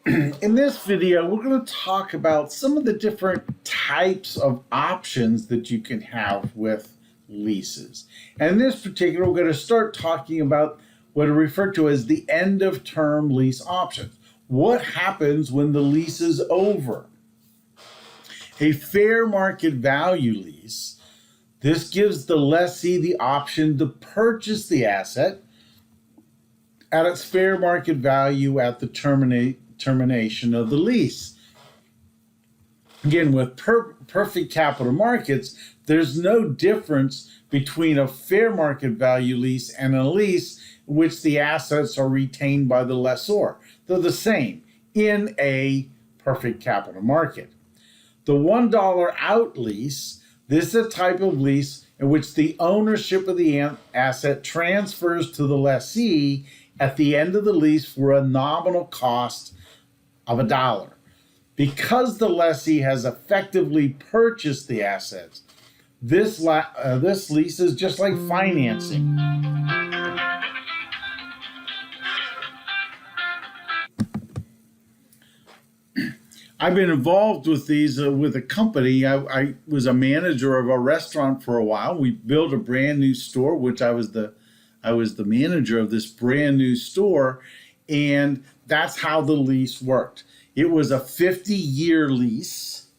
In this video, we're going to talk about some of the different types of options that you can have with leases. And in this particular, we're going to start talking about what are referred to as the end of term lease options. What happens when the lease is over? A fair market value lease. This gives the lessee the option to purchase the asset at its fair market value at the termination of the lease. Again, with perfect capital markets, there's no difference between a fair market value lease and a lease in which the assets are retained by the lessor. They're the same in a perfect capital market. The $1 out lease, this is a type of lease in which the ownership of the asset transfers to the lessee at the end of the lease for a nominal cost of $1. Because the lessee has effectively purchased the assets, this lease is just like financing. I've been involved with these with a company. I was a manager of a restaurant for a while. We built a brand new store, which I was the manager of this brand new store, and that's how the lease worked. It was a 50-year lease.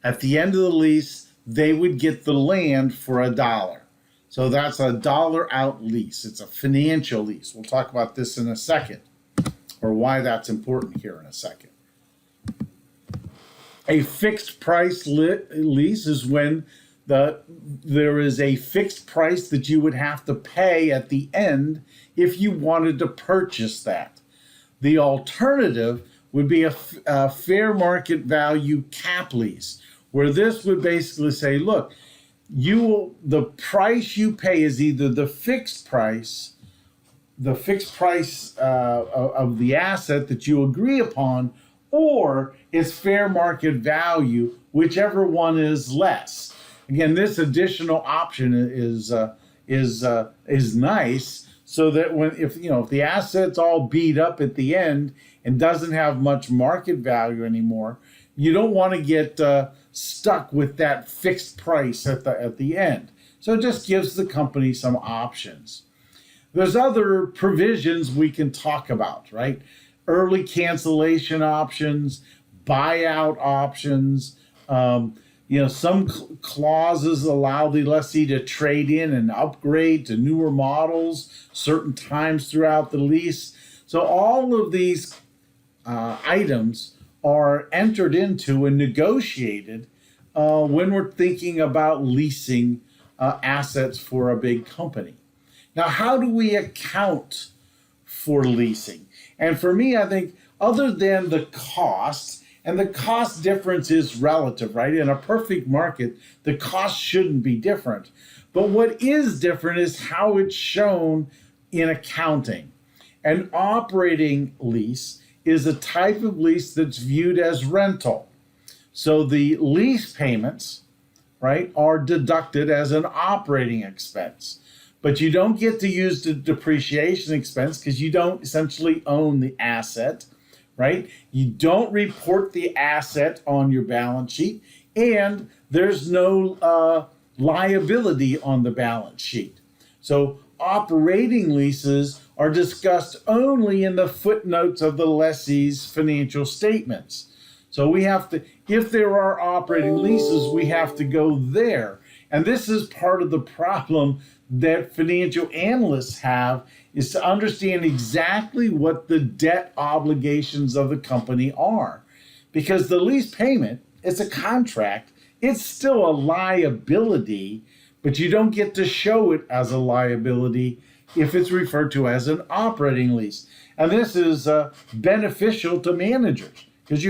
At the end of the lease, they would get the land for $1. So that's a $1 out lease. It's a financial lease. We'll talk about this in a second, or why that's important here in a second. A fixed price lease is when there is a fixed price that you would have to pay at the end if you wanted to purchase that. The alternative would be a fair market value cap lease, where this would basically say, look, the price you pay is either the fixed price of the asset that you agree upon, or it's fair market value, whichever one is less. Again, this additional option is nice, so that if the asset's all beat up at the end and doesn't have much market value anymore, you don't want to get stuck with that fixed price at the end. So it just gives the company some options. There's other provisions we can talk about, right? Early cancellation options, buyout options. Some clauses allow the lessee to trade in and upgrade to newer models certain times throughout the lease. So all of these items are entered into and negotiated when we're thinking about leasing assets for a big company. Now, how do we account for leasing? And for me, I think other than the cost, and the cost difference is relative, right? In a perfect market, the cost shouldn't be different. But what is different is how it's shown in accounting. An operating lease is a type of lease that's viewed as rental. So the lease payments, right, are deducted as an operating expense. But you don't get to use the depreciation expense because you don't essentially own the asset, right? You don't report the asset on your balance sheet, and there's no liability on the balance sheet. So operating leases are discussed only in the footnotes of the lessee's financial statements. So we have to, if there are operating leases, we have to go there. And this is part of the problem that financial analysts have, is to understand exactly what the debt obligations of the company are. Because the lease payment, it's a contract, it's still a liability, but you don't get to show it as a liability if it's referred to as an operating lease. And this is beneficial to managers because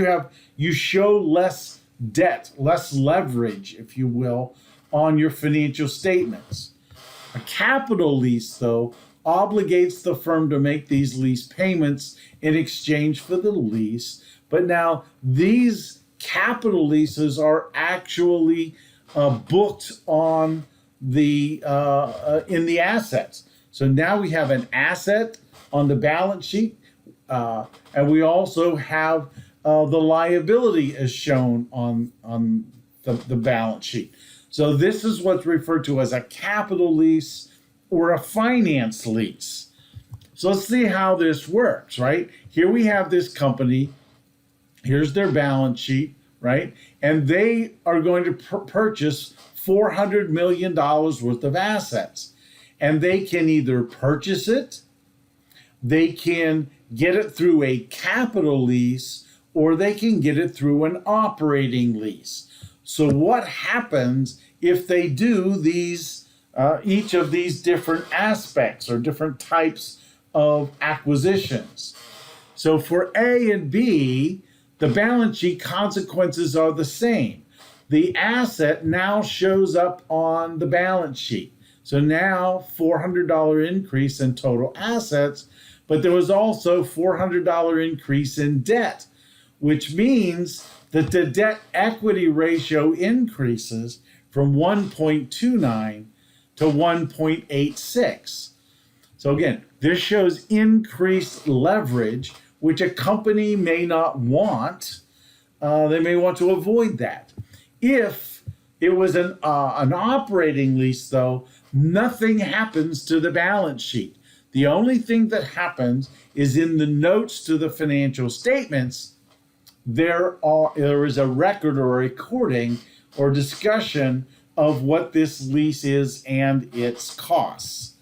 you show less debt, less leverage, if you will, on your financial statements. A capital lease, though, obligates the firm to make these lease payments in exchange for the lease. But now these capital leases are actually booked on the in the assets. So now we have an asset on the balance sheet And we also have the liability as shown on the balance sheet. So this is what's referred to as a capital lease or a finance lease. So let's see how this works, right? Here we have this company. Here's their balance sheet, right? And they are going to purchase $400 million worth of assets. And they can either purchase it, they can get it through a capital lease, or they can get it through an operating lease. So what happens if they do these, each of these different aspects or different types of acquisitions? So for A and B, the balance sheet consequences are the same. The asset now shows up on the balance sheet. So now $400 increase in total assets, but there was also $400 increase in debt, which means that the debt equity ratio increases from 1.29 to 1.86. So again, this shows increased leverage, which a company may not want. They may want to avoid that. If it was an operating lease, though, nothing happens to the balance sheet. The only thing that happens is in the notes to the financial statements, there is a record or a recording or discussion of what this lease is and its costs.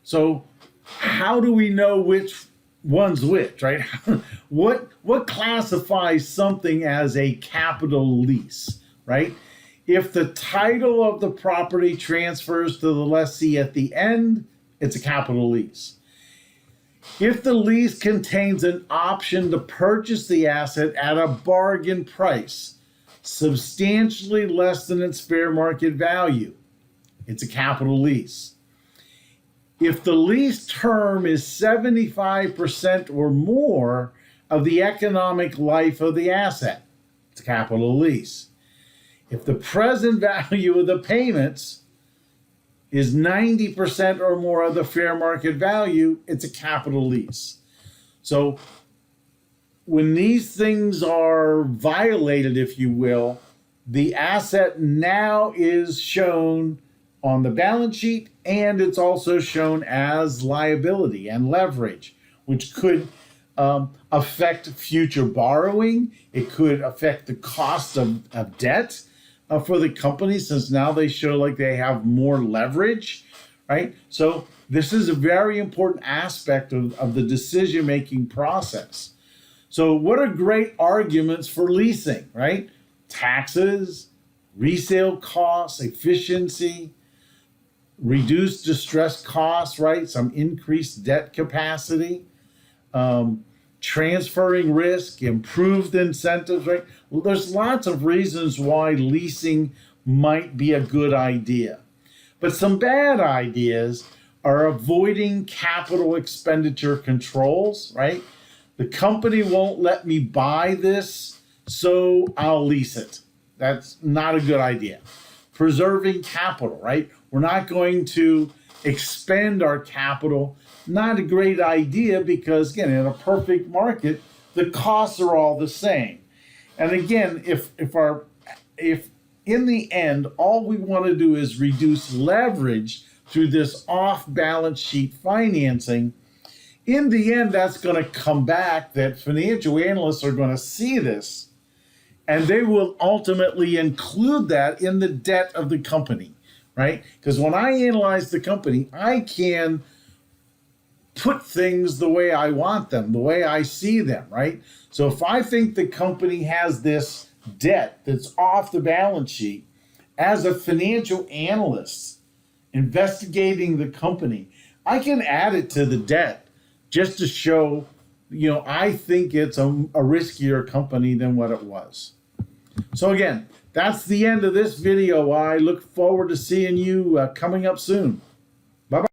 So how do we know which one's which, right? What classifies something as a capital lease, right? If the title of the property transfers to the lessee at the end, it's a capital lease. If the lease contains an option to purchase the asset at a bargain price, substantially less than its fair market value, it's a capital lease. If the lease term is 75% or more of the economic life of the asset, it's a capital lease. If the present value of the payments is 90% or more of the fair market value, it's a capital lease. So when these things are violated, if you will, the asset now is shown on the balance sheet, and it's also shown as liability and leverage, which could affect future borrowing. It could affect the cost of debt for the company, since now they show like they have more leverage, right? So this is a very important aspect of the decision-making process. So what are great arguments for leasing, right? Taxes, resale costs, efficiency, reduced distress costs, right? Some increased debt capacity, transferring risk, improved incentives, right? Well, there's lots of reasons why leasing might be a good idea. But some bad ideas are avoiding capital expenditure controls, right? The company won't let me buy this, so I'll lease it. That's not a good idea. Preserving capital, right? We're not going to expend our capital. Not a great idea because, again, in a perfect market, the costs are all the same. And again, if in the end, all we want to do is reduce leverage through this off-balance sheet financing, in the end, that's going to come back that financial analysts are going to see this, and they will ultimately include that in the debt of the company, right? Because when I analyze the company, I can put things the way I want them, the way I see them, right? So if I think the company has this debt that's off the balance sheet, as a financial analyst investigating the company, I can add it to the debt just to show, I think it's a riskier company than what it was. So again, that's the end of this video. I look forward to seeing you coming up soon.